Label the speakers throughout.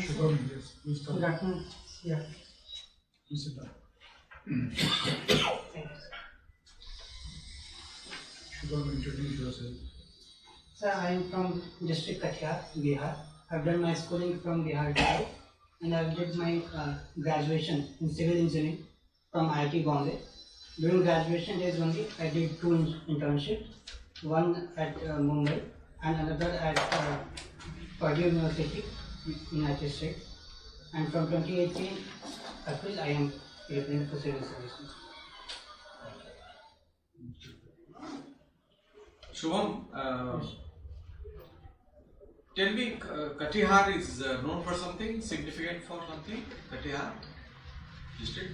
Speaker 1: Shubham, yes, please start.
Speaker 2: Good afternoon. Yeah.
Speaker 1: Please sit down. Shubham, introduce yourself.
Speaker 2: Sir, I am from district Kathia, Bihar. I've done my schooling from Bihar District, and I did my graduation in civil engineering from IIT Bombay. During graduation days only, I did two internships, one at Mumbai and another at Purdue University, United States. And from 2018 April, I am applying for civil services.
Speaker 3: Shubham, tell me, Katihar is known for something, significant for something? Katihar district?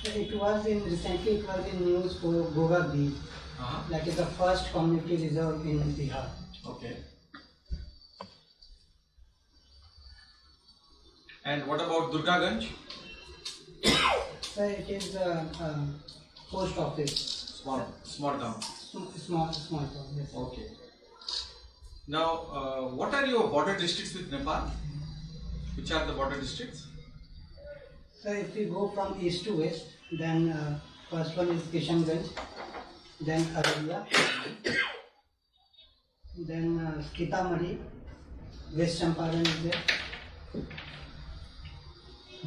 Speaker 2: Recently it was in news for Goga Beach. That is the first community reserve in Bihar.
Speaker 3: Okay. And what about Durgaganj?
Speaker 2: Sir, it is post office.
Speaker 3: Small town.
Speaker 2: Small town, yes.
Speaker 3: Okay. Now, what are your border districts with Nepal? Which are the border districts?
Speaker 2: So if we go from east to west, then first one is Kishanganj, then Araria, then Sitamarhi, West Champaran is there,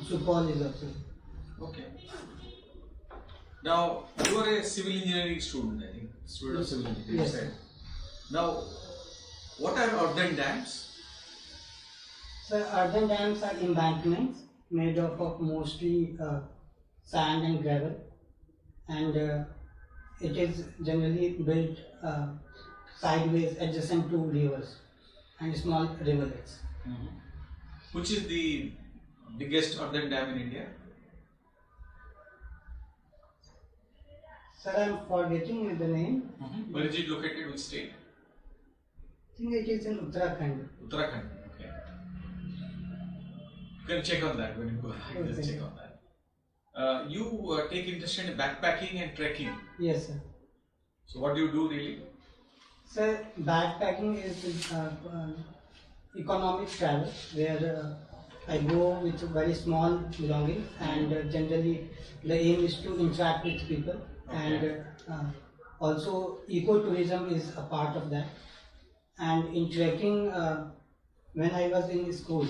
Speaker 2: Supal is also.
Speaker 3: Okay. Now, you are a civil engineering student, I think. Student of civil engineering.
Speaker 2: Yes.
Speaker 3: Right? Now, what are earthen dams?
Speaker 2: So earthen dams are embankments made up of mostly sand and gravel, and it is generally built sideways adjacent to rivers and small rivulets.
Speaker 3: Which is the biggest earthen dam in India?
Speaker 2: Sir, I am forgetting the name.
Speaker 3: Where is it located? Which state?
Speaker 2: I think it is in Uttarakhand.
Speaker 3: Uttarakhand. Okay. You can check on that when you go. Just
Speaker 2: Okay.
Speaker 3: check on that. You take interest in backpacking and trekking.
Speaker 2: Yes, sir.
Speaker 3: So what do you do really?
Speaker 2: Sir, backpacking is economic travel where I go with very small belongings, and generally the aim is to interact with people.
Speaker 3: Okay.
Speaker 2: And also ecotourism is a part of that. And in trekking, when I was in school,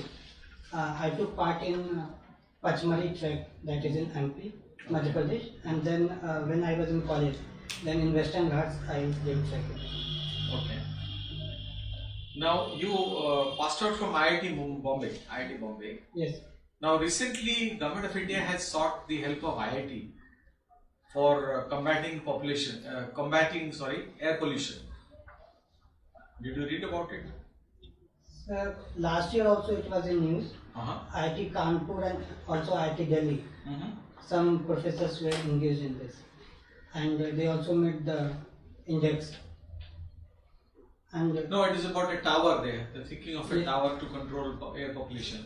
Speaker 2: I took part in Pachmari trek, that is in MP, Madhya Pradesh. And then when I was in college, then in Western Ghats I did trekking.
Speaker 3: Okay. Now you passed out from IIT Bombay. IIT Bombay.
Speaker 2: Yes.
Speaker 3: Now recently, Government of India has sought the help of IIT for combating air pollution. Did you read about it?
Speaker 2: Last year also it was in news.
Speaker 3: Uh-huh.
Speaker 2: IIT Kanpur and also IIT Delhi. Some professors were engaged in this, and they also made the index. And
Speaker 3: No, it is about a tower there. They're thinking of a tower to control air pollution.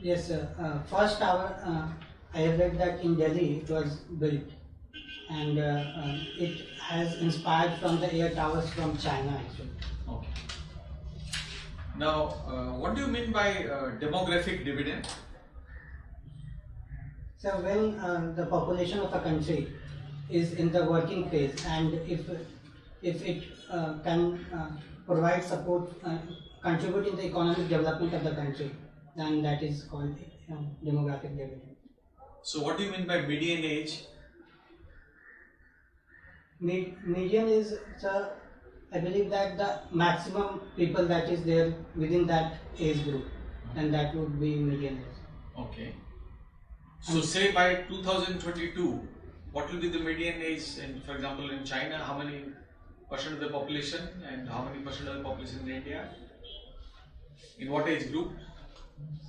Speaker 2: yes, sir. First tower, I have read that in Delhi it was built, and it has inspired from the air towers from China actually.
Speaker 3: Okay. Now, what do you mean by demographic dividend?
Speaker 2: So when the population of a country is in the working phase, and if it can provide support, contribute in the economic development of the country, then that is called demographic dividend.
Speaker 3: So, what do you mean by median age?
Speaker 2: Median is, sir, I believe that the maximum people that is there within that age group, and that would be median age.
Speaker 3: Okay. So, say by 2022, what will be the median age? And for example, in China, how many percent of the population, and how many percent of the population in India? In what age group?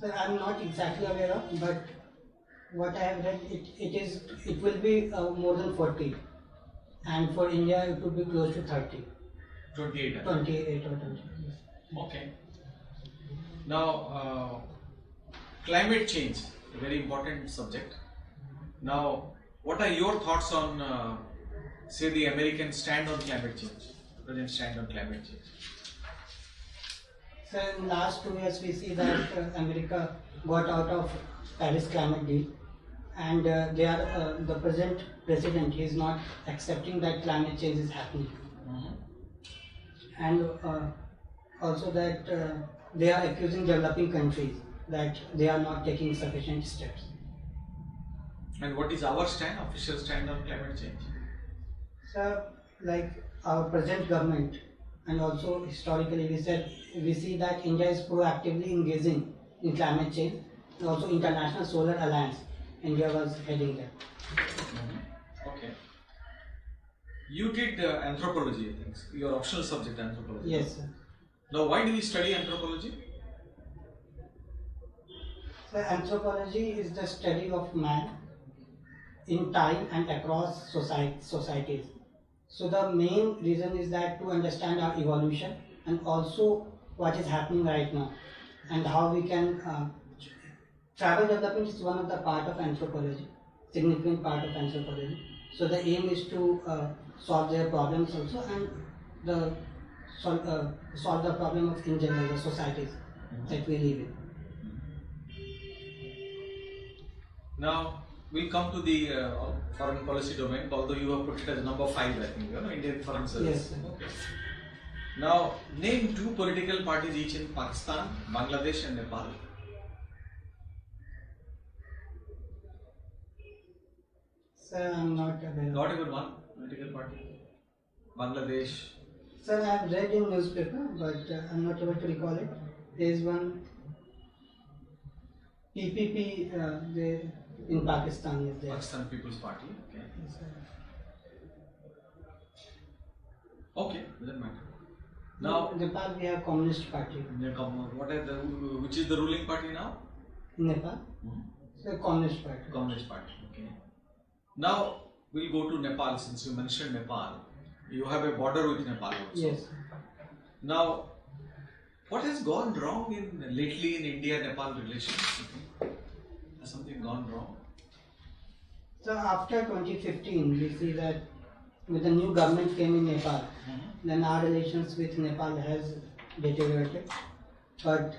Speaker 2: Sir, I am not exactly aware of, but what I have read, it will be more than 40, and for India it would be close to 30.
Speaker 3: 28.
Speaker 2: 28 or 20.
Speaker 3: Okay. Now, climate change, a very important subject. Now, what are your thoughts on, say, the American stand on climate change, present stand on climate change?
Speaker 2: So in last 2 years we see that America got out of Paris climate deal, and they are the present president is not accepting that climate change is happening, and also that they are accusing developing countries that they are not taking sufficient steps.
Speaker 3: And what is our stand, official stand on climate change?
Speaker 2: So, like our present government, and also historically we see that India is proactively engaging in climate change, and also International Solar Alliance. India was heading there.
Speaker 3: Okay. You did anthropology, I think. Your optional subject, anthropology.
Speaker 2: Yes, sir.
Speaker 3: Now, why do we study anthropology?
Speaker 2: So, anthropology is the study of man in time and across societies. So the main reason is that to understand our evolution and also what is happening right now and how we can travel development is one of the part of anthropology, significant part of anthropology. So the aim is to solve their problems also, and the solve the problem of in general the societies that we live in.
Speaker 3: Now, we'll come to the foreign policy domain, although you have put it as number 5, I think, Indian Foreign Service.
Speaker 2: Yes, sir.
Speaker 3: Okay. Now, name 2 political parties each in Pakistan, Bangladesh and Nepal.
Speaker 2: Sir, I'm not aware.
Speaker 3: Not even one political party. Bangladesh.
Speaker 2: Sir, I have read in newspaper, but I'm not able to recall it. There is one PPP in Pakistan is there.
Speaker 3: Pakistan People's Party. Okay.
Speaker 2: Yes, sir.
Speaker 3: Okay, doesn't matter. Now,
Speaker 2: In Nepal we have Communist Party.
Speaker 3: which is the ruling party now?
Speaker 2: In Nepal, so Communist Party.
Speaker 3: Communist Party. Okay. Now we'll go to Nepal, since you mentioned Nepal. You have a border with Nepal also.
Speaker 2: Yes.
Speaker 3: Now, what has gone wrong lately in India-Nepal relations? Has something gone wrong?
Speaker 2: So after 2015, we see that with the new government came in Nepal, then our relations with Nepal has deteriorated. But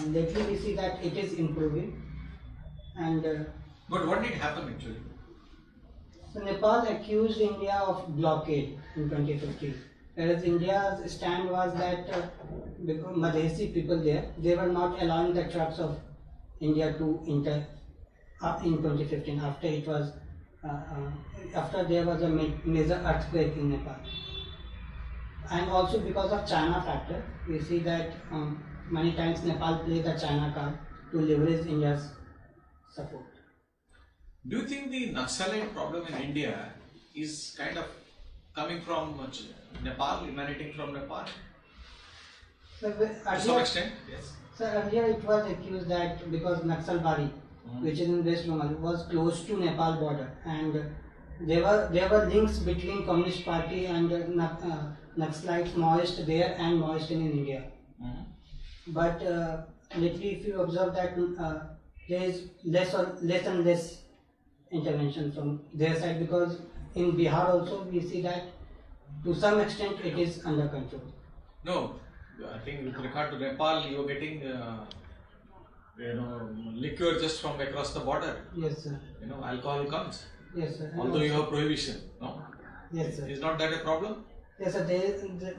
Speaker 2: lately we see that it is improving, and
Speaker 3: But what did happen actually?
Speaker 2: so Nepal accused India of blockade in 2015, whereas India's stand was that because Madhesi people there, they were not allowing the trucks of India to enter in 2015 after it was after there was a major earthquake in Nepal, and also because of China factor, we see that many times Nepal played the China card to leverage India's support.
Speaker 3: Do you think the Naxalite problem in India is kind of coming from Nepal, emanating from Nepal?
Speaker 2: So,
Speaker 3: To some extent, yes.
Speaker 2: So earlier it was accused that because Naxalbari, which is in West Bengal, was close to Nepal border, and there were links between Communist Party and Naxalites, Maoist there and Maoist in India. But lately, if you observe that there is less and less intervention from their side, because in Bihar also we see that to some extent it is under control.
Speaker 3: No, I think with regard to Nepal, you are getting liquor just from across the border.
Speaker 2: Yes, sir.
Speaker 3: Alcohol comes.
Speaker 2: Yes, sir. And
Speaker 3: Although you
Speaker 2: also-
Speaker 3: have prohibition, no?
Speaker 2: Yes, sir.
Speaker 3: Is not that a problem?
Speaker 2: Yes, sir.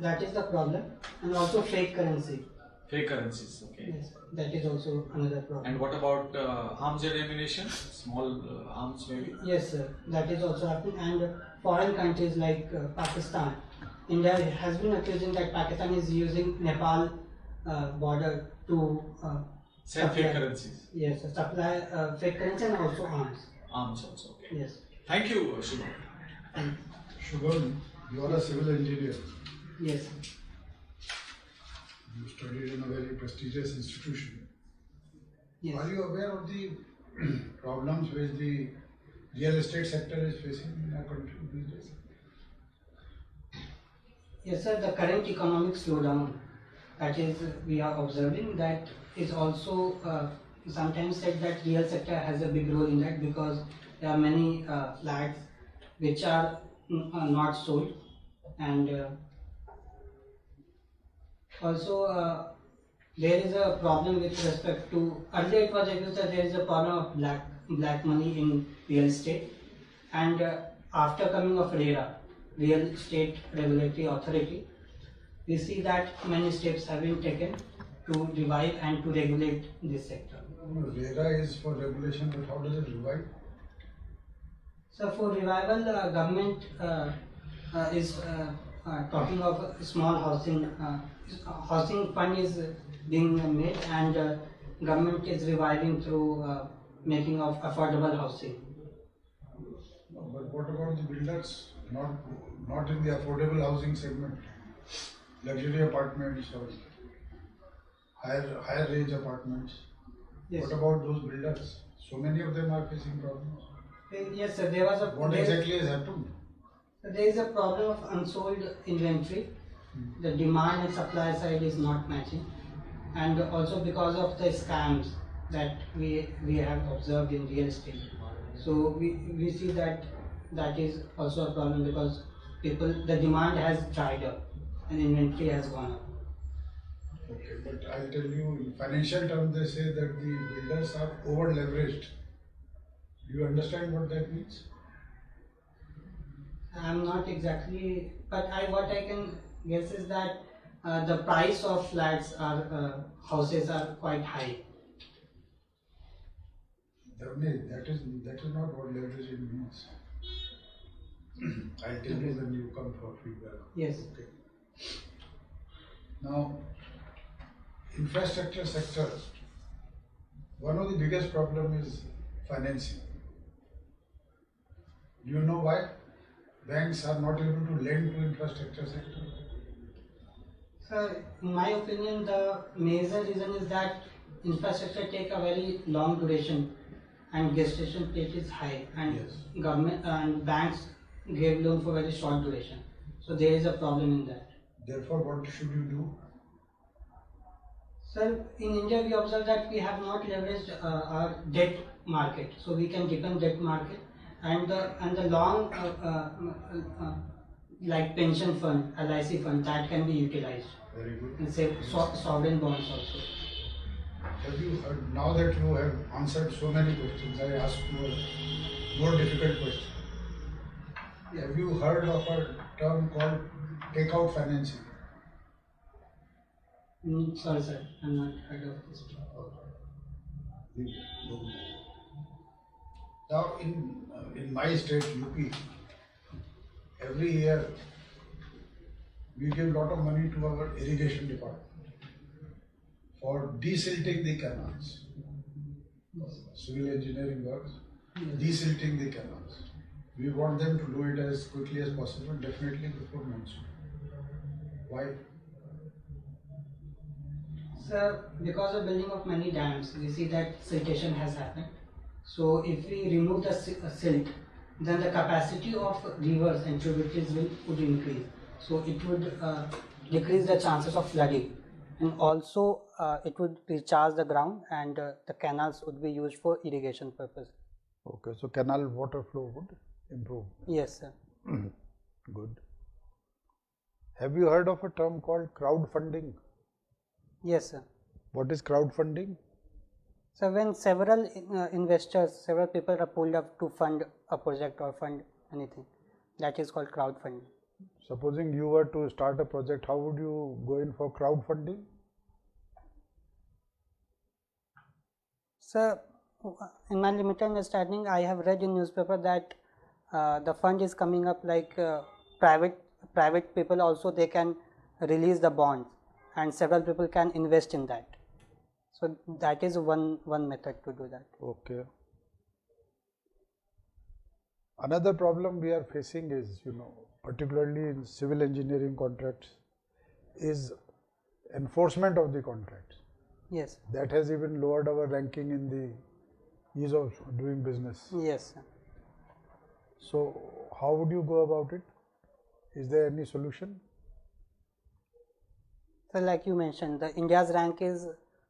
Speaker 2: That is the problem, and also fake currency.
Speaker 3: Fake currencies, okay.
Speaker 2: Yes, that is also another problem.
Speaker 3: And what about arms and ammunition? Small arms maybe?
Speaker 2: Yes, sir. That is also happening, and foreign countries like Pakistan, India has been accusing that Pakistan is using Nepal border to
Speaker 3: Send fake currencies.
Speaker 2: Yes, sir, supply fake currency and also arms.
Speaker 3: Arms also, okay.
Speaker 2: Yes.
Speaker 3: Thank you, Shubham.
Speaker 2: And
Speaker 1: Shubham, you are a civil engineer.
Speaker 2: yes, sir.
Speaker 1: You studied in a very prestigious institution.
Speaker 2: Yes.
Speaker 1: Are you aware of the problems which the real estate sector is facing in our country these days?
Speaker 2: Yes, sir. The current economic slowdown that is we are observing, that is also sometimes said that real sector has a big role in that, because there are many flats which are not sold, and Also, there is a problem with respect to earlier it was accused that there is a problem of black money in real estate, and after coming of RERA, Real Estate Regulatory Authority, we see that many steps have been taken to revive and to regulate this sector.
Speaker 1: RERA is for regulation, but how does it revive?
Speaker 2: So for revival, government is talking of small housing. Housing fund is being made, and government is reviving through making of affordable housing.
Speaker 1: But what about the builders? Not in the affordable housing segment, luxury apartments or higher range apartments.
Speaker 2: Yes.
Speaker 1: What about those builders? So many of them are facing problems.
Speaker 2: Yes, sir. There was a
Speaker 1: What exactly has happened?
Speaker 2: there is a problem of unsold inventory. The demand and supply side is not matching, and also because of the scams that we have observed in real estate. So we see that is also a problem because the demand has dried up and inventory has gone up.
Speaker 1: Okay, but I'll tell you, in financial terms, they say that the builders are over leveraged. Do you understand what that means?
Speaker 2: I'm not exactly, but what I can guess is that the price of flats are houses are quite high.
Speaker 1: That is not what leveraging means. I'll tell you when you come for feedback.
Speaker 2: Yes.
Speaker 1: Okay. Now, infrastructure sector, one of the biggest problem is financing. Do you know why? Banks are not able to lend to infrastructure sector.
Speaker 2: Sir, in my opinion, the major reason is that infrastructure take a very long duration and gestation rate is high, and
Speaker 1: Yes.
Speaker 2: government and banks give loan for very short duration. So there is a problem in that.
Speaker 1: Therefore, what should you do?
Speaker 2: Sir, in India we observe that we have not leveraged our debt market, so we can depend debt market and the long like pension fund, LIC fund, that can be utilized.
Speaker 1: Very good.
Speaker 2: And say sovereign bonds also.
Speaker 1: Have you heard, now that you have answered so many questions, I ask you a more difficult question. Have you heard of a term called takeout financing?
Speaker 2: Sorry, sir, I'm not heard of this.
Speaker 1: Now, in my state, UP, every year we give lot of money to our irrigation department for desilting the canals. Civil engineering works, desilting the canals. We want them to do it as quickly as possible, definitely before monsoon. Why?
Speaker 2: Sir, because of building of many dams, we see that siltation has happened. So if we remove the silt, then the capacity of rivers and tributaries would increase. So it would decrease the chances of flooding, and also it would recharge the ground, and the canals would be used for irrigation purpose.
Speaker 1: Okay, so canal water flow would improve.
Speaker 2: Yes, sir.
Speaker 1: Good. Have you heard of a term called crowdfunding?
Speaker 2: Yes, sir.
Speaker 1: What is crowdfunding?
Speaker 2: So when several investors, several people are pulled up to fund a project or fund anything, that is called crowdfunding.
Speaker 1: Supposing you were to start a project, how would you go in for crowdfunding?
Speaker 2: Sir, in my limited understanding, I have read in newspaper that the fund is coming up like private people also, they can release the bonds and several people can invest in that. So that is one method to do that.
Speaker 1: Okay. Another problem we are facing is, particularly in civil engineering contracts, is enforcement of the contracts.
Speaker 2: Yes.
Speaker 1: That has even lowered our ranking in the ease of doing business.
Speaker 2: Yes, sir.
Speaker 1: So how would you go about it? Is there any solution?
Speaker 2: So like you mentioned, the India's rank is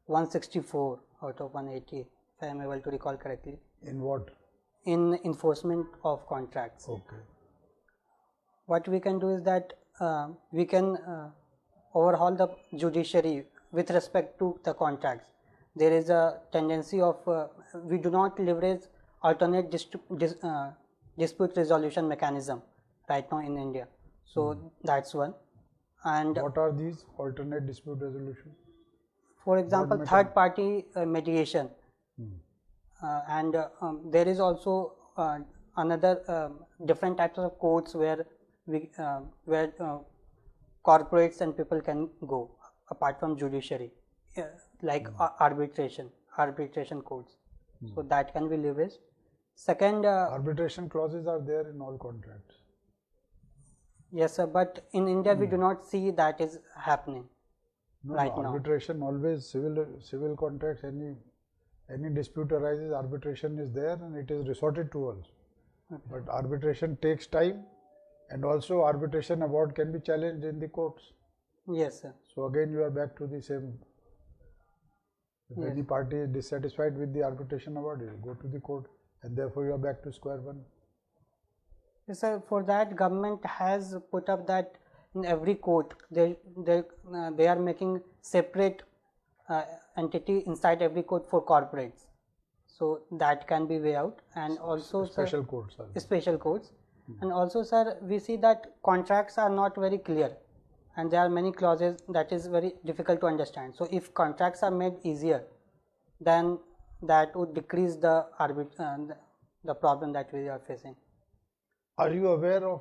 Speaker 2: 164 out of 180, if I am able to recall correctly.
Speaker 1: In what?
Speaker 2: In enforcement of contracts.
Speaker 1: Okay.
Speaker 2: What we can do is that we can overhaul the judiciary with respect to the contracts. There is a tendency of we do not leverage alternate dispute resolution mechanism right now in India. So that's one. And
Speaker 1: What are these alternate dispute resolution?
Speaker 2: for example, third party mediation. And there is also another different types of courts where corporates and people can go apart from judiciary, like arbitration courts. So that can be leveraged. Second,
Speaker 1: Arbitration clauses are there in all contracts.
Speaker 2: yes sir, but in India we do not see that is happening right now.
Speaker 1: Arbitration always civil contracts, any dispute arises, arbitration is there and it is resorted to also. But arbitration takes time, and also arbitration award can be challenged in the courts.
Speaker 2: Yes sir.
Speaker 1: So again you are back to the same. If any party is dissatisfied with the arbitration award, you will go to the court, and therefore you are back to square one.
Speaker 2: Yes sir, for that government has put up that in every court they are making separate entity inside every court for corporates. So that can be way out, and also
Speaker 1: Special
Speaker 2: sir,
Speaker 1: courts are there.
Speaker 2: special courts. And also sir, we see that contracts are not very clear, and there are many clauses that is very difficult to understand. So if contracts are made easier, then that would decrease the problem that we are facing.
Speaker 1: Are you aware of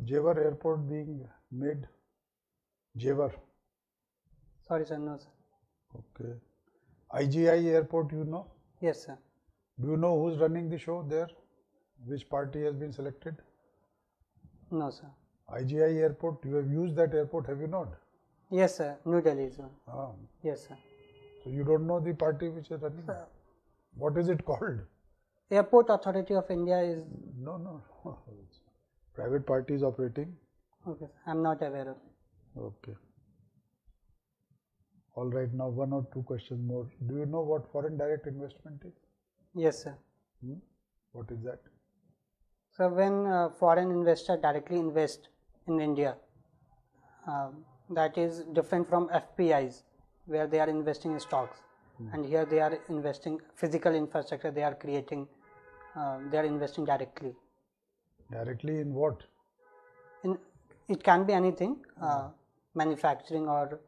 Speaker 1: Jewar Airport being made? Jewar.
Speaker 2: Sorry sir, no sir.
Speaker 1: Okay. IGI Airport, you know?
Speaker 2: Yes sir.
Speaker 1: Do you know who's running the show there? Which party has been selected?
Speaker 2: No sir.
Speaker 1: IGI Airport, you have used that airport, have you not?
Speaker 2: Yes sir, New Delhi sir.
Speaker 1: Ah.
Speaker 2: Yes sir.
Speaker 1: So you don't know the party which is running? What is it called?
Speaker 2: Airport Authority of India is.
Speaker 1: No. Private party is operating.
Speaker 2: Okay, I'm not aware of.
Speaker 1: Okay. All right, now one or two questions more. Do you know what foreign direct investment is?
Speaker 2: Yes sir.
Speaker 1: What is that?
Speaker 2: So when foreign investor directly invest in India, that is different from FPIs, where they are investing in stocks, and here they are investing physical infrastructure. They are creating. They are investing directly.
Speaker 1: Directly in what?
Speaker 2: It can be anything, manufacturing or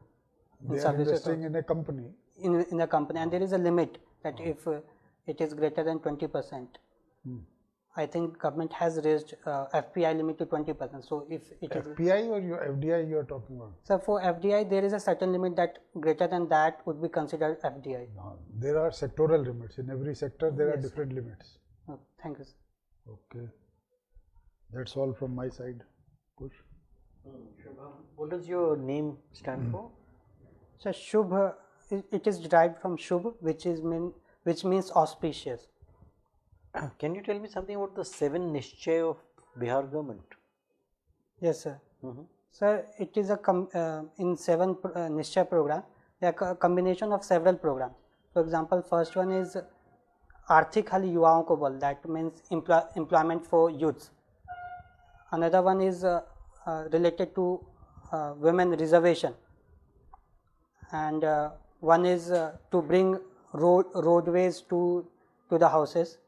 Speaker 1: They are investing in a company.
Speaker 2: In a company, and there is a limit that if it is greater than 20%. I think government has raised FPI limit to 20%. So if it is
Speaker 1: FPI or your FDI you are talking about?
Speaker 2: So for FDI there is a certain limit that greater than that would be considered FDI.
Speaker 1: No, there are sectoral limits. In every sector there are different limits.
Speaker 2: Oh, thank you sir.
Speaker 1: Okay. That's all from my side. Push.
Speaker 4: What does your name stand for?
Speaker 2: So Shubh, it is derived from Shubh, which means auspicious.
Speaker 4: Can you tell me something about the 7 Nishchay of Bihar government?
Speaker 2: Yes sir. Sir, it is in 7 Nishchay program. They are a combination of several programs. For example, first one is Arthik Hal Yuvaon Ko Bal, that means employment for youths. Another one is related to women reservation, and one is to bring roadways to the houses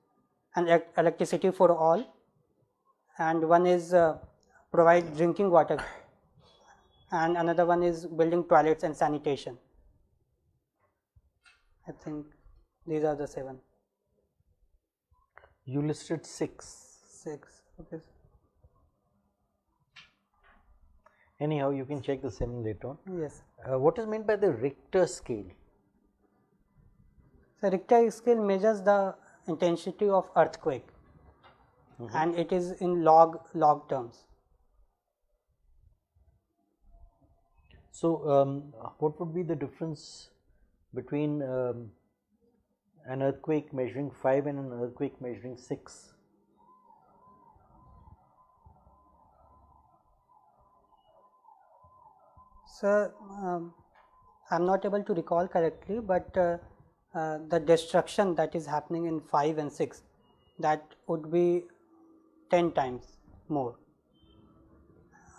Speaker 2: and electricity for all, and one is provide drinking water, and another one is building toilets and sanitation. I think these are the 7.
Speaker 4: You listed 6.
Speaker 2: Okay.
Speaker 4: Anyhow, you can check the 7 later on.
Speaker 2: Yes.
Speaker 4: What is meant by the Richter scale?
Speaker 2: So Richter scale measures the intensity of earthquake, and it is in log terms.
Speaker 4: So, what would be the difference between an earthquake measuring 5 and an earthquake measuring 6?
Speaker 2: Sir, I'm not able to recall correctly, but the destruction that is happening in 5 and 6, that would be 10 times more.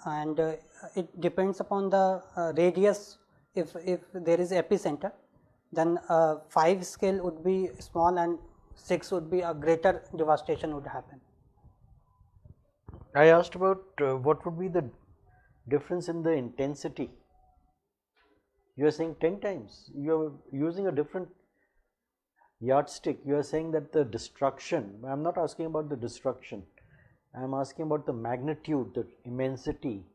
Speaker 2: and it depends upon the radius. If there is epicenter, then 5 scale would be small and 6 would be a greater devastation would happen.
Speaker 4: I asked about what would be the difference in the intensity. You are saying 10 times. You are using a different yardstick. You are saying that the destruction, I am not asking about the destruction, I am asking about the magnitude, the immensity,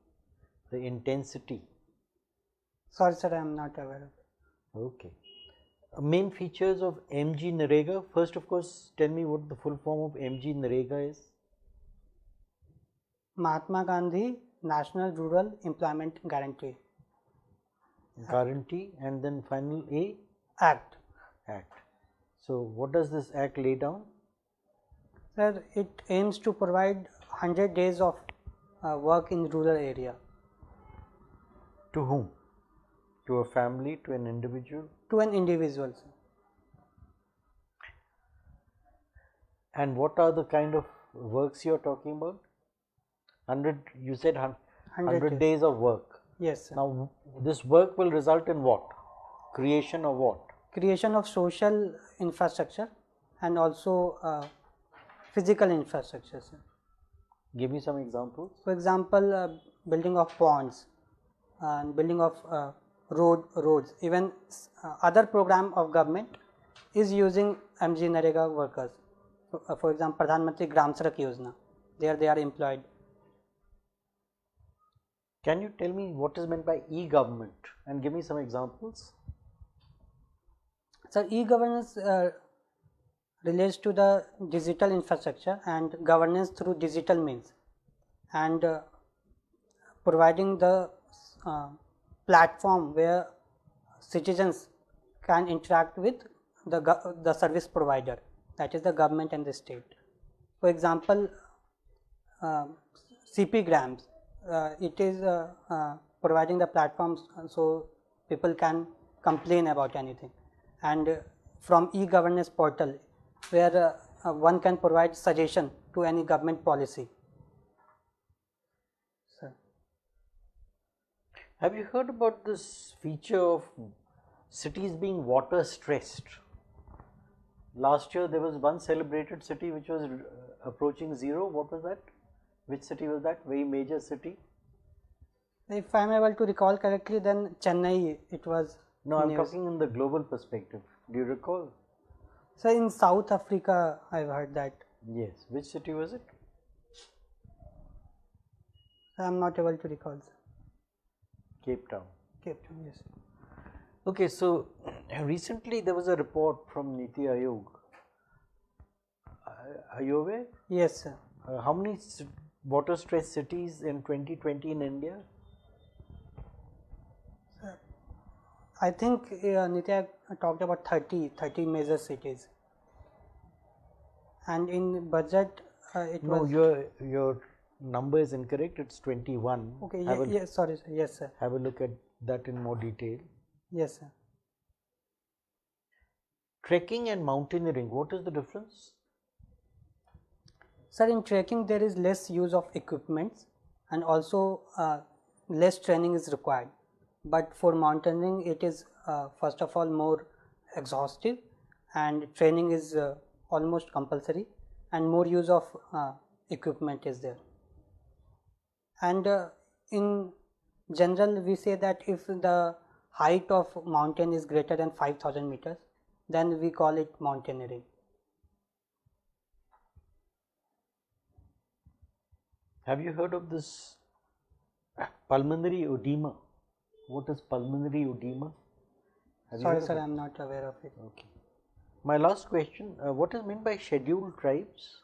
Speaker 4: the intensity.
Speaker 2: Sorry sir, I am not aware of it.
Speaker 4: Okay. Main features of MG Narega. First, of course, tell me what the full form of MG Narega is.
Speaker 2: Mahatma Gandhi National Rural Employment Guarantee
Speaker 4: Guarantee, and then final A,
Speaker 2: Act.
Speaker 4: Act. So, what does this Act lay down?
Speaker 2: Sir, it aims to provide 100 days of work in rural area.
Speaker 4: To whom? To a family, to an individual?
Speaker 2: To an individual, sir.
Speaker 4: And what are the kind of works you are talking about? 100, you said 100 days of work.
Speaker 2: Yes, sir.
Speaker 4: Now, this work will result in what? Creation of what?
Speaker 2: Creation of social infrastructure and also physical infrastructure, sir.
Speaker 4: Give me some examples.
Speaker 2: For example, building of ponds and building of roads. Even other program of government is using MG Narega workers. For example, Pradhan Mantri Gram Sadak Yojana. There they are employed.
Speaker 4: Can you tell me what is meant by e-government and give me some examples?
Speaker 2: So, e-governance relates to the digital infrastructure and governance through digital means, and providing the platform where citizens can interact with the service provider, that is the government and the state. For example, CP Grams, it is providing the platforms so people can complain about anything, and from e-governance portal where one can provide suggestion to any government policy. Sir.
Speaker 4: Have you heard about this feature of cities being water stressed? Last year there was one celebrated city which was approaching zero. What was that? Which city was that? Very major city?
Speaker 2: If I am able to recall correctly, then Chennai it was.
Speaker 4: No, I am
Speaker 2: news.
Speaker 4: talking in the global perspective. Do you recall?
Speaker 2: So in South Africa, I have heard that.
Speaker 4: Yes. Which city was it?
Speaker 2: I am not able to recall. Sir.
Speaker 4: Cape Town.
Speaker 2: Cape Town, yes.
Speaker 4: Okay, so recently there was a report from Niti Aayog. Are you aware?
Speaker 2: Yes, sir.
Speaker 4: How many water stressed cities in 2020 in India?
Speaker 2: I think Niti Aayog talked about 30 major cities, and in budget it
Speaker 4: No,
Speaker 2: was.
Speaker 4: your number is incorrect. It's 21.
Speaker 2: Okay. Yes. Sorry, sir. Yes, sir.
Speaker 4: Have a look at that in more detail.
Speaker 2: Yes, sir.
Speaker 4: Trekking and mountaineering. What is the difference?
Speaker 2: Sir, in trekking there is less use of equipments and also less training is required. But for mountaineering, it is first of all more exhaustive, and training is almost compulsory, and more use of equipment is there. And in general, we say that if the height of mountain is greater than 5,000 meters, then we call it mountaineering.
Speaker 4: Have you heard of this pulmonary edema? What is pulmonary edema?
Speaker 2: Sorry, sir, I am not aware of it.
Speaker 4: Okay. My last question, what is meant by scheduled tribes?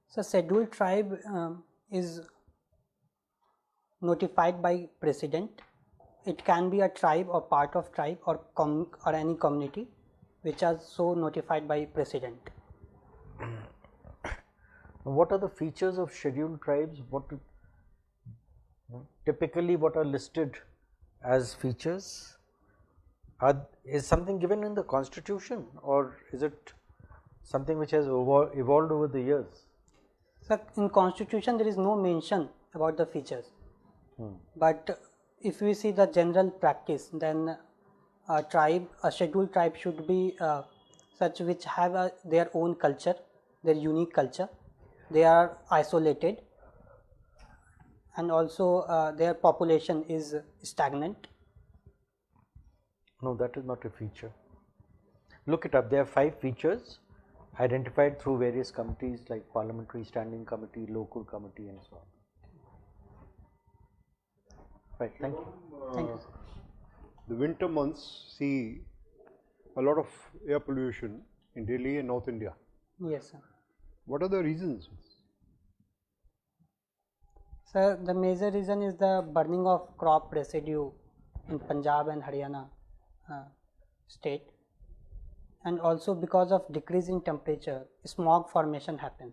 Speaker 2: So, scheduled tribe is notified by president. It can be a tribe or part of tribe or any community which are so notified by president.
Speaker 4: What are the features of scheduled tribes? Typically what are listed as features? Is something given in the constitution or is it something which has evolved over the years?
Speaker 2: So in constitution there is no mention about the features. But if we see the general practice, then a scheduled tribe should be such which have their own culture, their unique culture. They are isolated, and also their population is stagnant.
Speaker 4: No, that is not a feature. Look it up. There are 5 features identified through various committees like Parliamentary Standing Committee, Local Committee, and so on. Right, thank you.
Speaker 2: Thank you.
Speaker 5: The winter months see a lot of air pollution in Delhi and North India.
Speaker 2: Yes, sir.
Speaker 5: What are the reasons?
Speaker 2: Sir, the major reason is the burning of crop residue in Punjab and Haryana state, and also because of decrease in temperature, smog formation happens.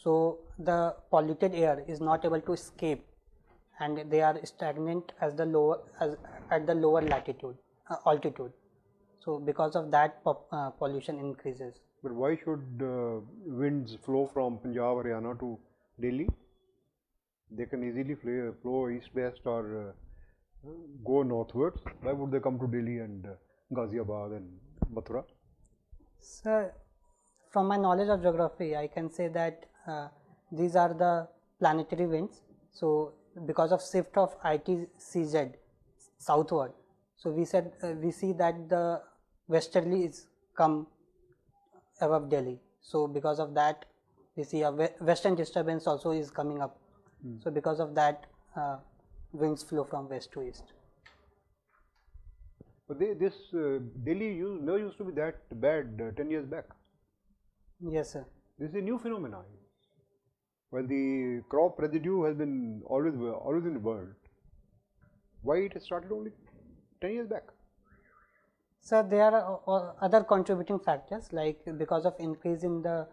Speaker 2: So the polluted air is not able to escape, and they are stagnant at the lower latitude altitude. So because of that, pollution increases.
Speaker 5: But why should winds flow from Punjab, Haryana to Delhi? They can easily flow east-west or go northwards. Why would they come to Delhi and Ghaziabad and Mathura?
Speaker 2: Sir, from my knowledge of geography, I can say that these are the planetary winds. So because of shift of ITCZ southward, so we see that the westerly is come above Delhi. So because of that, we see a western disturbance also is coming up. So because of that, winds flow from west to east.
Speaker 5: But Delhi never used to be that bad 10 years back.
Speaker 2: Yes, sir.
Speaker 5: This is a new phenomenon. Well, the crop residue has been always in the world. Why it has started only 10 years back?
Speaker 2: So there are other contributing factors, like because of increase in the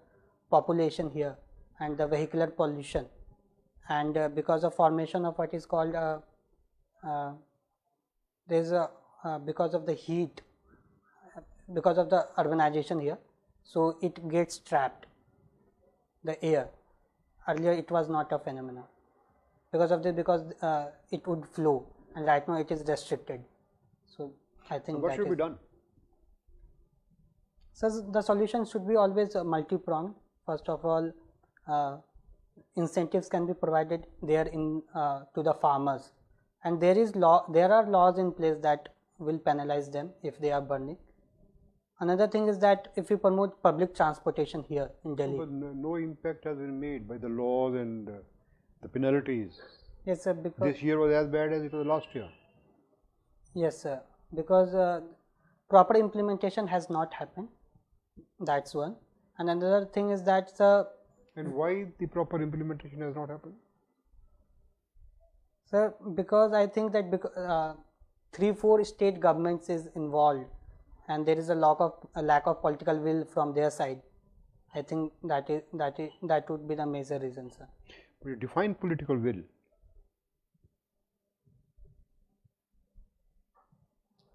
Speaker 2: population here and the vehicular pollution, and because of formation of what is called because of the heat, because of the urbanization here, so it gets trapped, the air. Earlier it was not a phenomenon. Because of this, it would flow, and right now it is restricted. So I think
Speaker 5: So what should be done?
Speaker 2: So the solution should be always multi-pronged. First of all, incentives can be provided there to the farmers, and there are laws in place that will penalize them if they are burning. Another thing is that if we promote public transportation here in Delhi.
Speaker 5: But no impact has been made by the laws and the penalties.
Speaker 2: Yes, sir. Because
Speaker 5: This year was as bad as it was last year.
Speaker 2: yes, sir. Because proper implementation has not happened. That's one. And another thing is that
Speaker 5: And why the proper implementation has not happened?
Speaker 2: sir, because I think that 3-4 state governments is involved, and there is a lack of political will from their side. I think that would be the major reason, sir.
Speaker 5: We define political will.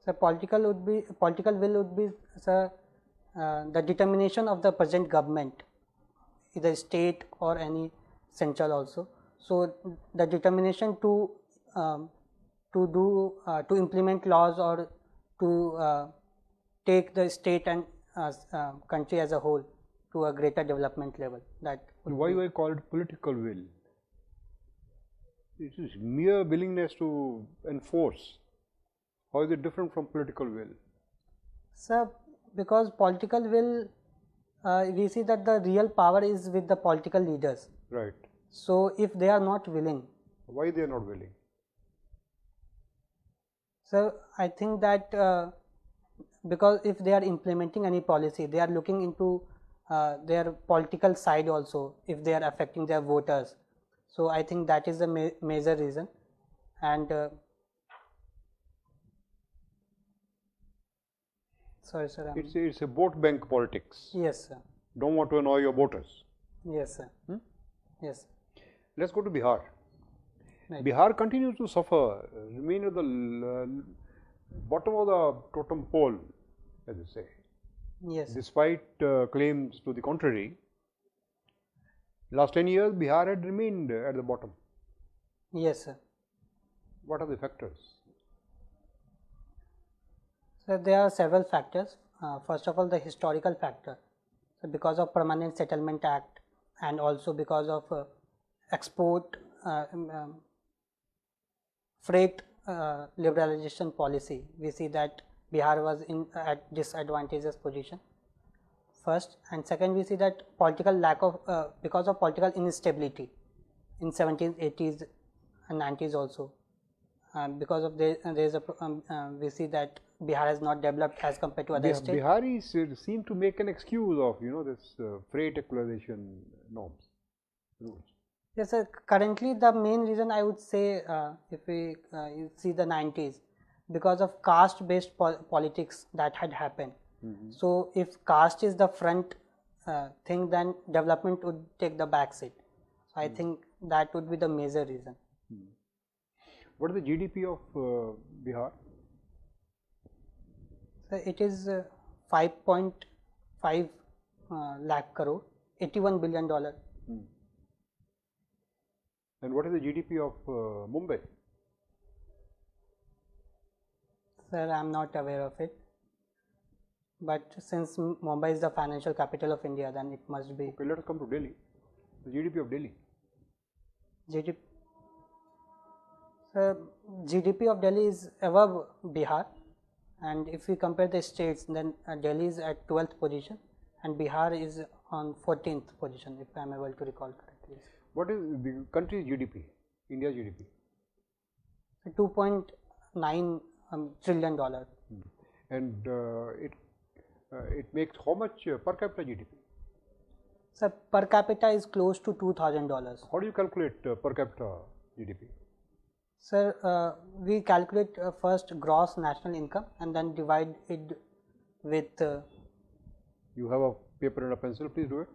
Speaker 2: So political will would be, sir, the determination of the present government, either state or any central also. So the determination to implement laws or to take the state and country as a whole to a greater development level.
Speaker 5: Why do I call it political will? It is mere willingness to enforce. How is it different from political will?
Speaker 2: Sir, because political will, we see that the real power is with the political leaders.
Speaker 5: Right.
Speaker 2: So if they are not willing.
Speaker 5: Why they are not willing?
Speaker 2: So I think that because if they are implementing any policy, they are looking into their political side also, if they are affecting their voters. So I think that is the major reason. And sorry, sir.
Speaker 5: It's a vote bank politics.
Speaker 2: Yes, sir.
Speaker 5: Don't want to annoy your voters.
Speaker 2: Yes, sir. Yes.
Speaker 5: Let's go to Bihar.
Speaker 2: Right.
Speaker 5: Bihar continues to suffer, remain at the bottom of the totem pole, as you say.
Speaker 2: Yes.
Speaker 5: Despite claims to the contrary. Last 10 years, Bihar had remained at the bottom.
Speaker 2: Yes, sir.
Speaker 5: What are the factors?
Speaker 2: So there are several factors. First of all, the historical factor. So because of Permanent Settlement Act and also because of export freight liberalization policy, we see that Bihar was in at disadvantageous position. First, and second, we see that political lack of because of political instability in 70s, 80s, and 90s also. Because of there is a we see that Bihar has not developed as compared to other states.
Speaker 5: Biharis seem to make an excuse of this freight equalization norms rules.
Speaker 2: Yes, sir. Currently, the main reason I would say, if we see the 90s, because of caste-based politics that had happened. So, if caste is the front thing, then development would take the back seat. So, I think that would be the major reason.
Speaker 5: What is the GDP of Bihar?
Speaker 2: So, it is 5.5 lakh crore, $81 billion.
Speaker 5: And what is the GDP of Mumbai?
Speaker 2: Sir, I am not aware of it. But since Mumbai is the financial capital of India, then it must be.
Speaker 5: Okay, let us come to Delhi. The GDP of Delhi.
Speaker 2: GDP. Sir, GDP of Delhi is above Bihar, and if we compare the states, then Delhi is at 12th position, and Bihar is on 14th position, if I am able to recall correctly.
Speaker 5: What is the country's GDP? India's GDP?
Speaker 2: So $2.9 trillion.
Speaker 5: And it makes how much per capita GDP?
Speaker 2: So per capita is close to $2,000.
Speaker 5: How do you calculate per capita GDP?
Speaker 2: Sir, we calculate first gross national income and then divide it with.
Speaker 5: You have a paper and a pencil, please do it.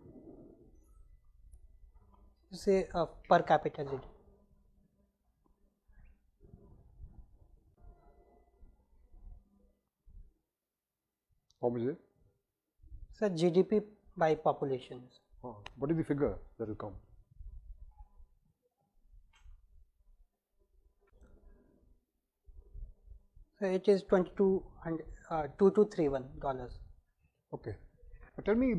Speaker 2: Say per capita GDP.
Speaker 5: How much is it?
Speaker 2: So GDP by population.
Speaker 5: What is the figure that will come?
Speaker 2: So it is $2231.
Speaker 5: Okay. Tell me,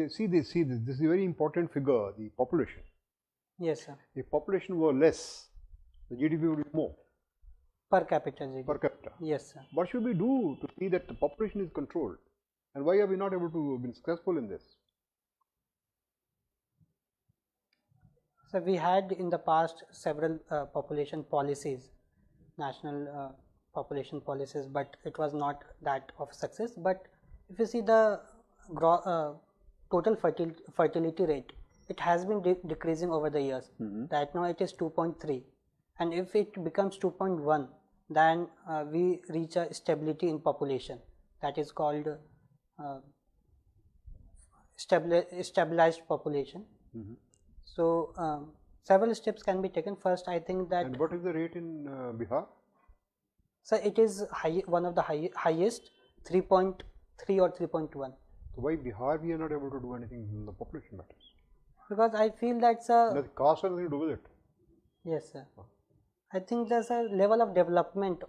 Speaker 5: see this. This is a very important figure, the population.
Speaker 2: Yes, sir.
Speaker 5: If population were less, the GDP would be more.
Speaker 2: Per capita GDP.
Speaker 5: Per capita.
Speaker 2: Yes, sir.
Speaker 5: What should we do to see that the population is controlled? And why are we not able to be successful in this?
Speaker 2: So we had in the past several population policies, national population policies, but it was not that of success. But if you see the total fertility rate, it has been decreasing over the years. Right now it is 2.3, and if it becomes 2.1, then we reach a stability in population. That is called stabilized population. So several steps can be taken. First, I think that.
Speaker 5: And what is the rate in Bihar?
Speaker 2: So it is one of the highest, 3.3 or 3.1.
Speaker 5: So why Bihar we are not able to do anything in the population matters?
Speaker 2: Because I feel that's a.
Speaker 5: Does caste have anything to do with it?
Speaker 2: Yes, sir. I think there's a level of development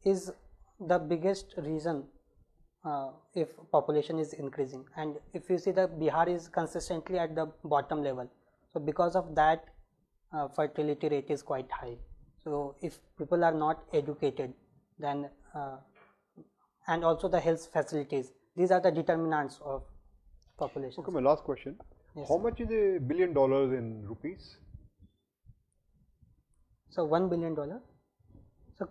Speaker 2: is the biggest reason if population is increasing, and if you see that Bihar is consistently at the bottom level, so because of that fertility rate is quite high. So if people are not educated, then and also the health facilities, these are the determinants of population.
Speaker 5: Okay, my last question.
Speaker 2: Yes,
Speaker 5: How
Speaker 2: sir.
Speaker 5: much is $1 billion in rupees?
Speaker 2: So $1 billion. So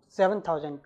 Speaker 2: 7,000